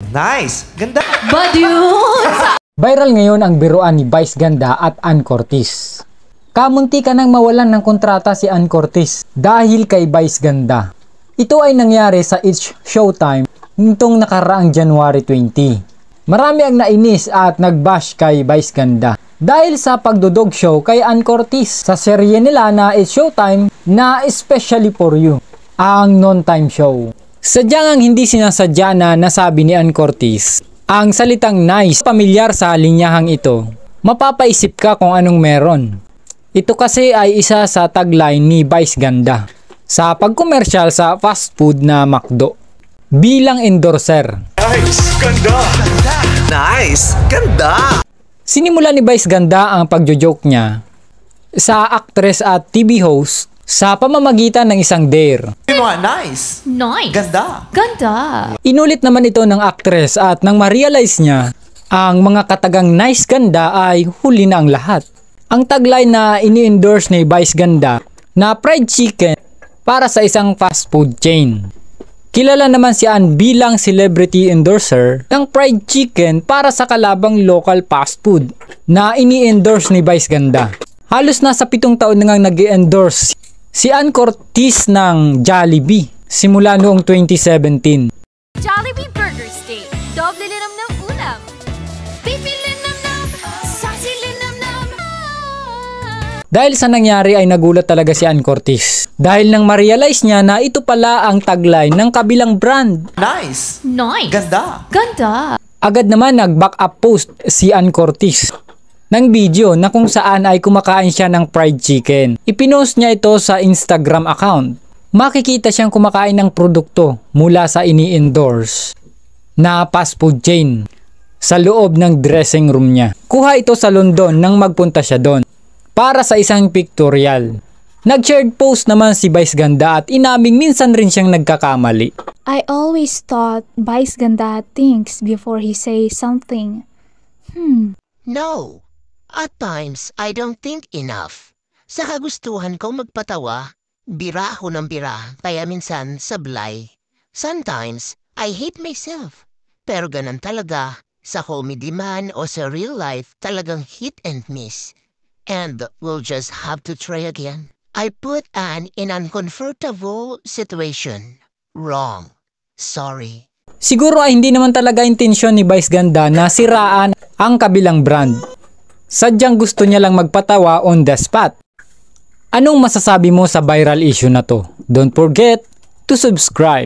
Nice! Ganda! Viral ngayon ang biruan ni Vice Ganda at Ann Curtis. Kamunti ka nang mawalan ng kontrata si Ann Curtis dahil kay Vice Ganda. Ito ay nangyari sa It's Showtime nitong nakaraang January 20. Marami ang nainis at nagbash kay Vice Ganda dahil sa pagdudog show kay Ann Curtis sa serye nila na It's Showtime na Especially For You, ang non-time show. Sadyang hindi sinasadya na nasabi ni Ann Curtis ang salitang nice pamilyar sa linyahang ito. Mapapaisip ka kung anong meron. Ito kasi ay isa sa tagline ni Vice Ganda sa pagkomersyal sa fast food na McDo bilang endorser. Nice! Ganda! Nice! Ganda! Sinimula ni Vice Ganda ang pagjo-joke niya sa actress at TV host sa pamamagitan ng isang dare. Nice! Nice! Ganda! Ganda! Inulit naman ito ng actress at nang ma-realize niya ang mga katagang nice ganda ay huli na ang lahat. Ang tagline na ini-endorse ni Vice Ganda na fried chicken para sa isang fast food chain. Kilala naman si Ann bilang celebrity endorser ng fried chicken para sa kalabang local fast food na ini-endorse ni Vice Ganda. Halos nasa 7 taon na ngang nag-endorse si Ann Curtis ng Jollibee simula noong 2017. Jollibee Burger Steak. Doble linam ng ulam. Pipi linam, sassy linam. Dahil sa nangyari ay nagulat talaga si Ann Curtis dahil nang ma-realize niya na ito pala ang tagline ng kabilang brand. Nice! Nice! Ganda! Ganda! Agad naman nag-back up post si Ann Curtis ng video na kung saan ay kumakain siya ng fried chicken. Ipinost niya ito sa Instagram account. Makikita siyang kumakain ng produkto mula sa ini-endorse na fast food chain sa loob ng dressing room niya. Kuha ito sa London nang magpunta siya doon para sa isang pictorial. Nag-shared post naman si Vice Ganda at inaming minsan rin siyang nagkakamali. I always thought Vice Ganda thinks before he says something. No. At times, I don't think enough. Sa kagustuhan ko magpatawa, bira ako ng bira, kaya minsan sablay. Sometimes, I hate myself. Pero ganun talaga, sa comedy man o sa real life, talagang hit and miss. And we'll just have to try again. I put Ann in an uncomfortable situation. Wrong. Sorry. Siguro ay hindi naman talaga intensyon ni Vice Ganda na siraan ang kabilang brand. Sadyang gusto niya lang magpatawa on the spot. Anong masasabi mo sa viral issue na to? Don't forget to subscribe.